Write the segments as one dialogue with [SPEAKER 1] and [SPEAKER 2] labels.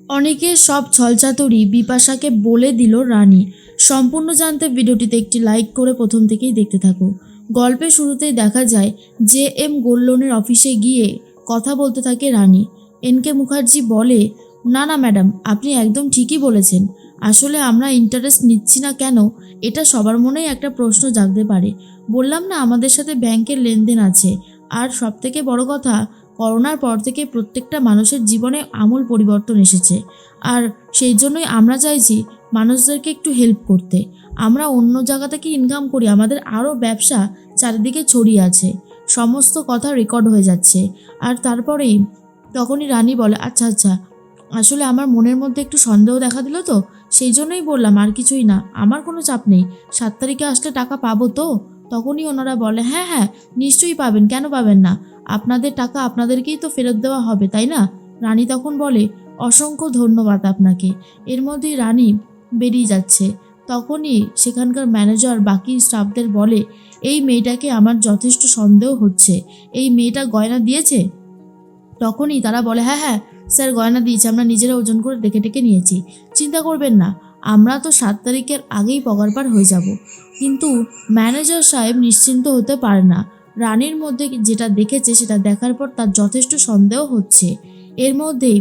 [SPEAKER 1] অনেকের সব ছলচাতুরি বিপাশাকে বলে দিল রানী। সম্পূর্ণ জানতে ভিডিওটিতে একটি লাইক করে প্রথম থেকেই দেখতে থাকো। গল্পের শুরুতেই দেখা যায় JM গোল্ড লোনের অফিসে গিয়ে কথা বলতে থাকে রানী। NK মুখার্জি বলে, না না ম্যাডাম, আপনি একদম ঠিকই বলেছেন। আসলে আমরা ইন্টারেস্ট নিচ্ছি না কেন, এটা সবার মনেই একটা প্রশ্ন জাগতে পারে। বললাম না, আমাদের সাথে ব্যাংকের লেনদেন আছে। আর সবথেকে বড় কথা, করোনার পর থেকে প্রত্যেকটা মানুষের জীবনে আমূল পরিবর্তন এসেছে। আর সেই জন্যই আমরা চাইছি মানুষদেরকে একটু হেল্প করতে। আমরা অন্য জায়গা থেকে ইনকাম করি, আমাদের আরও ব্যবসা চারিদিকে ছড়িয়ে আছে। সমস্ত কথা রেকর্ড হয়ে যাচ্ছে। আর তারপরেই তখনই রানী বলে, আচ্ছা আচ্ছা, আসলে আমার মনের মধ্যে একটু সন্দেহ দেখা দিল, তো সেই জন্যই বললাম, আর কিছুই না। আমার কোনো চাপ নেই, 7 তারিখে আসলে টাকা পাবো তো। তখনই ওনারা বলে, হ্যাঁ হ্যাঁ, নিশ্চয়ই পাবেন, কেন পাবেন না। আপনাদের টাকা আপনাদেরকেই তো ফেরত দেওয়া হবে, তাই না? রানী তখন বলে, অসংখ্য ধন্যবাদ আপনাকে। এর মধ্যেই রানী বেরিয়ে যাচ্ছে। তখনই সেখানকার ম্যানেজার বাকি স্টাফদের বলে, এই মেয়েটাকে আমার যথেষ্ট সন্দেহ হচ্ছে। এই মেয়েটা গয়না দিয়েছে? তখনই তারা বলে, হ্যাঁ হ্যাঁ স্যার, গয়না দিয়েছে, আমরা নিজেরা ওজন করে দেখে টেকে নিয়েছি। চিন্তা করবেন না, আমরা তো 7 তারিখের আগেই পগারপার হয়ে যাব। কিন্তু ম্যানেজার সাহেব নিশ্চিন্ত হতে পারে না। রানীর মধ্যে যেটা দেখেছে সেটা দেখার পর তার যথেষ্ট সন্দেহ হচ্ছে। এর মধ্যেই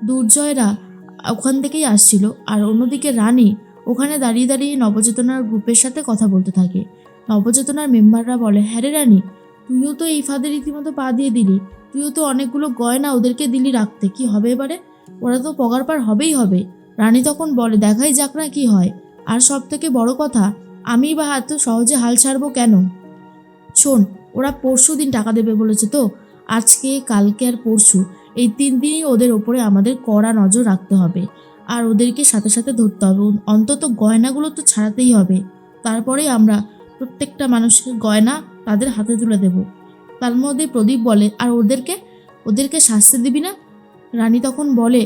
[SPEAKER 1] দুর্জয়রা ওখান থেকেই আসছিল, আর অন্যদিকে রানী ওখানে দাঁড়িয়ে দাঁড়িয়ে নবচেতনার গ্রুপের সাথে কথা বলতে থাকে। নবচেতনার মেম্বাররা বলে, হ্যাঁ রে রানী, তুইও তো এই ফাঁদে রীতিমতো পা দিয়ে দিলি। তুইও তো অনেকগুলো গয়না ওদেরকে দিলি রাখতে, কি হবে এবারে? ওরা তো পগারপার হবেই হবে। রানী তখন বলে, দেখাই যাক না কি হয়। আর সব থেকে বড় কথা, আমি বা এত সহজে হাল ছাড়বো কেন? শোন, ওরা পরশু দিন টাকা দেবে বলেছে তো। আজকে, কালকে আর পরশু, এই 3 দিনই ওদের ওপরে আমাদের কড়া নজর রাখতে হবে। আর ওদেরকে সাথে সাথে ধরতে হবে। অন্তত গয়নাগুলো তো ছাড়াতেই হবে। তারপরেই আমরা প্রত্যেকটা মানুষের গয়না তাদের হাতে তুলে দেব। তার মধ্যে প্রদীপ বলে, আর ওদেরকে ওদেরকে শাস্তি দিবি না? রানী তখন বলে,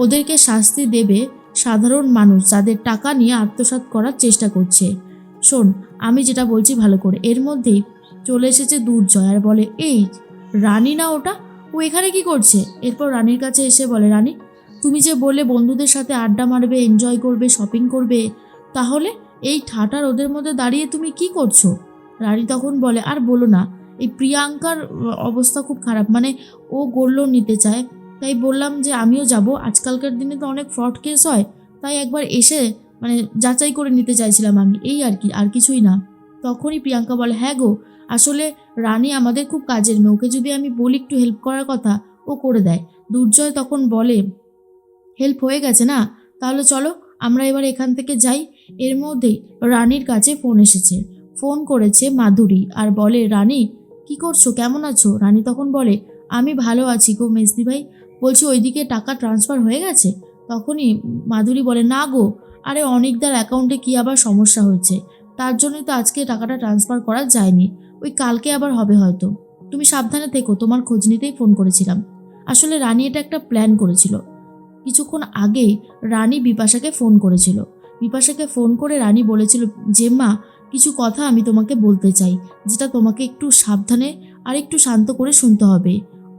[SPEAKER 1] ওদেরকে শাস্তি দেবে সাধারণ মানুষ যাদের টাকা নিয়ে আত্মসাৎ করার চেষ্টা করছে। শোন, আমি যেটা বলছি ভালো করে। এর মধ্যেই চলে এসেছে দুর্জয় আর বলে, এই রানী না ওটা, ও এখানে কি করছে? এরপর রানীর কাছে এসে বলে, রানী, তুমি যে বললে বন্ধুদের সাথে আড্ডা মারবে, এনজয় করবে, শপিং করবে, তাহলে এই ঠাটার ওদের মধ্যে দাঁড়িয়ে তুমি কি করছো? রানী তখন বলে, আর বলো না, এই প্রিয়াঙ্কার অবস্থা খুব খারাপ। মানে ও গোল্ড লোন নিতে চায়, তাই বললাম যে আমিও যাব। আজকালকার দিনে তো অনেক ফ্রড কেস হয়, তাই একবার এসে মানে যাচাই করে নিতে চাইছিলাম আমি, এই আর কি, আর কিছুই না। তখনই প্রিয়াঙ্কা বলে, হ্যাঁ গো, আসলে রানী আমাদের খুব কাজের মেয়ে, ওকে যদি আমি বলি একটু হেল্প করার কথা, ও করে দেয়। দুর্জয় তখন বলে, হেল্প হয়ে গেছে না, তাহলে চলো আমরা এবার এখান থেকে যাই। এর মধ্যেই রানীর কাছে ফোন এসেছে। ফোন করেছে মাধুরী আর বলে, রানী কি করছো, কেমন আছো? রানী তখন বলে, আমি ভালো আছি গো মেজদি ভাই, বলছি ওইদিকে টাকা ট্রান্সফার হয়ে গেছে? তখনই মাধুরী বলে, না গো, আরে অনিকদার অ্যাকাউন্টে কি আবার সমস্যা হয়েছে, তার জন্যই তো আজকে টাকাটা ট্রান্সফার করা যায়নি। ওই কালকে আবার হবে হয়তো। তুমি সাবধানে থেকো, তোমার খোঁজ নিতেই ফোন করেছিলাম। আসলে রানী এটা একটা প্ল্যান করেছিল। কিছুক্ষণ আগেই রানী বিপাশাকে ফোন করেছিল। বিপাশাকে ফোন করে রানী বলেছিল, যে মা, কিছু কথা আমি তোমাকে বলতে চাই, যেটা তোমাকে একটু সাবধানে আর একটু শান্ত করে শুনতে হবে।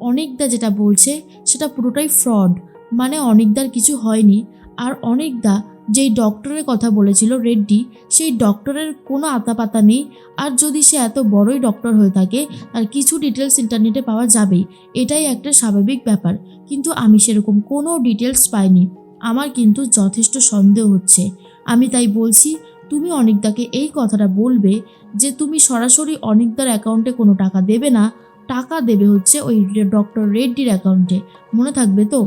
[SPEAKER 1] অনিকদা যেটা বলছে সেটা পুরোটাই ফ্রড, মানে অনিকদার কিছু হয়নি। আর অনিকদা যেই ডক্টরের কথা বলেছিল রেড্ডি, সেই ডক্টরের কোনো আতাপাতা নেই। আর যদি সে এত বড়ই ডক্টর হয়ে থাকে, তার কিছু ডিটেলস ইন্টারনেটে পাওয়া যাবেই, এটাই একটা স্বাভাবিক ব্যাপার। কিন্তু আমি সেরকম কোনো ডিটেলস পাইনি। আমার কিন্তু যথেষ্ট সন্দেহ হচ্ছে। আমি তাই বলছি, তুমি অনিকদাকে এই কথাটা বলবে যে তুমি সরাসরি অনিকদার অ্যাকাউন্টে কোনো টাকা দেবে না, টাকা দেবে হচ্ছে ওই ডক্টর রেড্ডির অ্যাকাউন্টে। মনে থাকবে তো?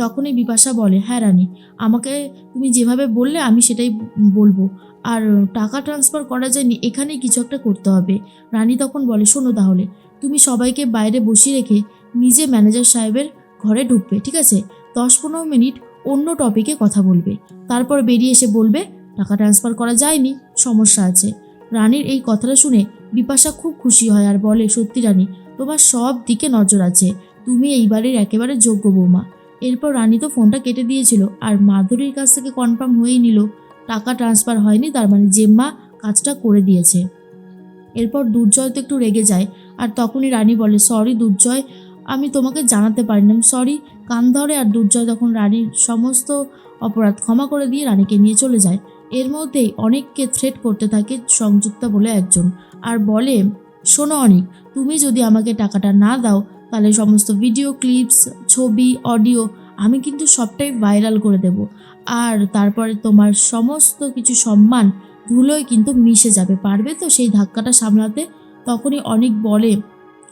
[SPEAKER 1] তখনই বিপাশা বলে, হ্যাঁ রানী, আমাকে তুমি যেভাবে বললে আমি সেটাই বলবো। আর টাকা ট্রান্সফার করা যায়নি, এখানেই কিছু একটা করতে হবে। রানী তখন বলে, শোনো তাহলে, তুমি সবাইকে বাইরে বসিয়ে রেখে নিজে ম্যানেজার সাহেবের ঘরে ঢুকবে, ঠিক আছে? 10-15 মিনিট অন্য টপিকে কথা বলবে, তারপর বেরিয়ে এসে বলবে টাকা ট্রান্সফার করা যায়নি, সমস্যা আছে। রানীর এই কথাটা শুনে বিপাশা খুব খুশি হয় আর বলে, সত্যি রানী, তোমার সব দিকে নজর আছে, তুমি এই বাড়ির একেবারে যোগ্য বৌমা। এরপর রানী তো ফোনটা কেটে দিয়েছিল, আর মাধুরীর কাছ থেকে কনফার্ম হয়েই নিল টাকা ট্রান্সফার হয়নি, তার মানে জেম্মা কাজটা করে দিয়েছে। এরপর দুর্জয় তো একটু রেগে যায়, আর তখনই রানী বলে, সরি দুর্জয়, আমি তোমাকে জানাতে পারিনি, সরি। কান ধরে আর দুর্জয় তখন রানীর সমস্ত অপরাধ ক্ষমা করে দিয়ে রানীকে নিয়ে চলে যায়। এর মধ্যেই অনেককে থ্রেট করতে থাকে সংযুক্তা বলে একজন, আর বলে, শোনো অনেক, তুমি যদি আমাকে টাকাটা না দাও তাহলে সমস্ত ভিডিও ক্লিপস, ছবি, অডিও আমি কিন্তু সবটাই ভাইরাল করে দেব, আর তারপরে তোমার সমস্ত কিছু সম্মান ধুলোয় কিন্তু মিশে যাবে, পারবে তো সেই ধাক্কাটা সামলাতে? তখনই অনেক বলে,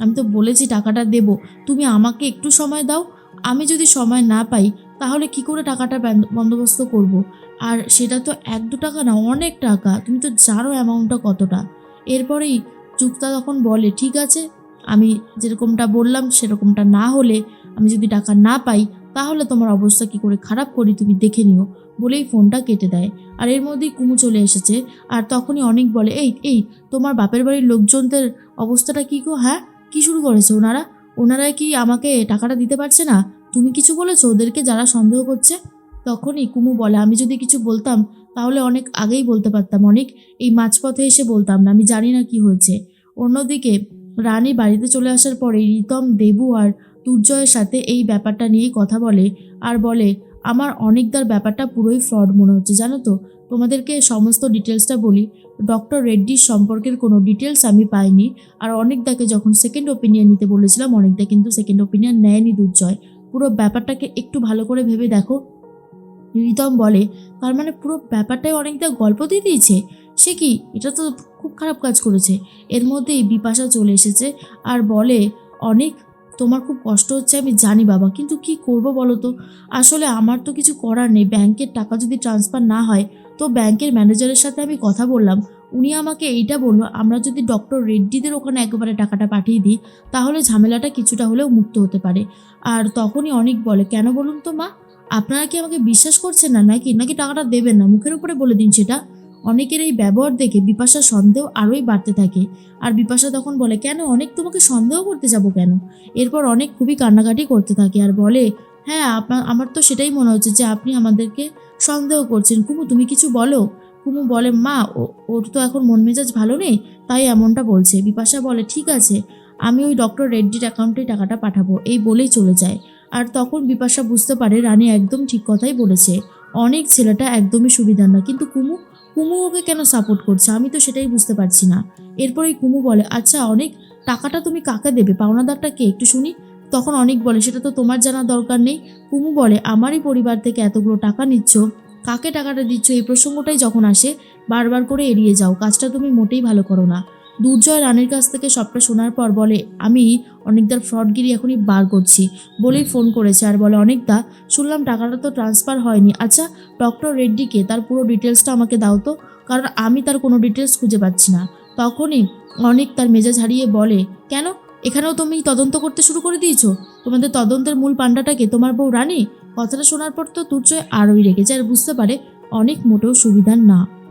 [SPEAKER 1] আমি তো বলেছি টাকাটা দেব, তুমি আমাকে একটু সময় দাও। আমি যদি সময় না পাই তাহলে কি করে টাকাটা বন্দোবস্ত করব? আর সেটা তো 1-2 টাকা না, অনেক টাকা, তুমি তো জানো অ্যামাউন্টটা কতটা। এরপরেই যুক্তা তখন বলে, ঠিক আছে, আমি যেরকমটা বললাম সেরকমটা না হলে, আমি যদি টাকা না পাই তাহলে তোমার অবস্থা কি করে খারাপ করি তুমি দেখে নিও, বলেই ফোনটা কেটে দেয়। আর এর মধ্যেই কুমু চলে এসেছে। আর তখনই অনেক বলে, এই এই তোমার বাপের বাড়ির লোকজনদের অবস্থাটা কী গো? হ্যাঁ, কী শুরু করেছে ওনারা? ওনারা কি আমাকে টাকাটা দিতে পারছে না? তুমি কিছু বলেছো ওদেরকে যারা সন্দেহ করছে? তখনই কুমু বলে, আমি যদি কিছু বলতাম তাহলে অনেক আগেই বলতে পারতাম অনেক, এই মাঝপথে এসে বলতাম না, আমি জানি না কি হয়েছে। অন্যদিকে রানী বাড়িতে চলে আসার পরে রিতম, দেবু আর দুর্জয়ের সাথে এই ব্যাপারটা নিয়েই কথা বলে, আর বলে, আমার অনেকদার ব্যাপারটা পুরোই ফ্রড মনে হচ্ছে, জানো তো। তোমাদেরকে সমস্ত ডিটেলসটা বলি, ডক্টর রেড্ডির সম্পর্কের কোনো ডিটেলস আমি পাইনি। আর অনেকদাকে যখন সেকেন্ড ওপিনিয়ন নিতে বলেছিলাম, অনেকদা কিন্তু সেকেন্ড ওপিনিয়ন নেয়নি দুর্জয়। পুরো ব্যাপারটাকে একটু ভালো করে ভেবে দেখো। রিতম বলে, তার মানে পুরো ব্যাপারটাই অনেকটা গল্প দিয়ে দিয়েছে? সে কি, এটা তো খুব খারাপ কাজ করেছে। এর মধ্যেই বিপাশা চলে এসেছে আর বলে, অনেক, তোমার খুব কষ্ট হচ্ছে আমি জানি বাবা, কিন্তু কি করব বলো তো। আসলে আমার তো কিছু করার নেই, ব্যাংকের টাকা যদি ট্রান্সফার না হয় তো ব্যাংকের ম্যানেজারের সাথে আমি কথা বললাম, উনি আমাকে এইটা বললো, আমরা যদি ডক্টর রেড্ডিদের ওখানে একবারে টাকাটা পাঠিয়ে দিই তাহলে ঝামেলাটা কিছুটা হলেও মুক্ত হতে পারে। আর তখনই অনেক বলে, কেন বলুন তো মা, আপনারা কি আমাকে বিশ্বাস করছেন না নাকি নাকি টাকাটা দেবেন না? মুখের উপরে বলে দিন সেটা। অনেকের এই ব্যবহার দেখে বিপাশার সন্দেহ আরোই বাড়তে থাকে। আর বিপাশা তখন বলে, কেন অনেক, তোমাকে সন্দেহ করতে যাব কেন? এরপর অনেক খুবই কান্নাকাটি করতে থাকে আর বলে, হ্যাঁ আমার তো সেটাই মনে হচ্ছে যে আপনি আমাদেরকে সন্দেহ করছেন। কুমু, তুমি কিছু বলো। কুমু বলে, মা ওর তো এখন মন মেজাজ ভালো নেই, তাই এমনটা বলছে। বিপাশা বলে, ঠিক আছে, আমি ওই ডক্টর রেড্ডির অ্যাকাউন্টে টাকাটা পাঠাবো, এই বলেই চলে যায়। আর তখন বিপাশা বুঝতে পারে রানী একদম ঠিক কথাই বলেছে, অনেক ছেলেটা একদমই সুবিধার না, কিন্তু কুমু কুমু ওকে কেন সাপোর্ট করছে আমি তো সেটাই বুঝতে পারছি না। এরপরেই কুমু বলে, আচ্ছা অনেক, টাকাটা তুমি কাকে দেবে, পাওনাদারটা কে একটু শুনি। তখন অনেক বলে, সেটা তো তোমার জানার দরকার নেই। কুমু বলে, আমারই পরিবার থেকে এতগুলো টাকা নিচ্ছ, কাকে টাকাটা দিচ্ছ এই প্রসঙ্গটাই যখন আসে বারবার করে এড়িয়ে যাও, কাজটা তুমি মোটেই ভালো করো না। দুর্জয় রানীর কাছ থেকে সবটা শোনার পর বলে, আমি অনেকদার ফ্রডগিরি এখনই বার করছি, বলেই ফোন করেছে আর বলে, অনেকদা, শুনলাম টাকাটা তো ট্রান্সফার হয়নি, আচ্ছা ডক্টর রেড্ডিকে তার পুরো ডিটেলসটা আমাকে দাও তো, কারণ আমি তার কোনো ডিটেলস খুঁজে পাচ্ছি না। তখনই অনেক তার মেজাজ হারিয়ে বলে, কেন, এখানেও তুমি তদন্ত করতে শুরু করে দিয়েছো? তোমাদের তদন্তের মূল পাণ্ডাটাকে তোমার বউ রানী? কথাটা শোনার পর তো দুর্জয় আরোই রেগে যায় আর বুঝতে পারে অনেক মোটেও সুবিধার না।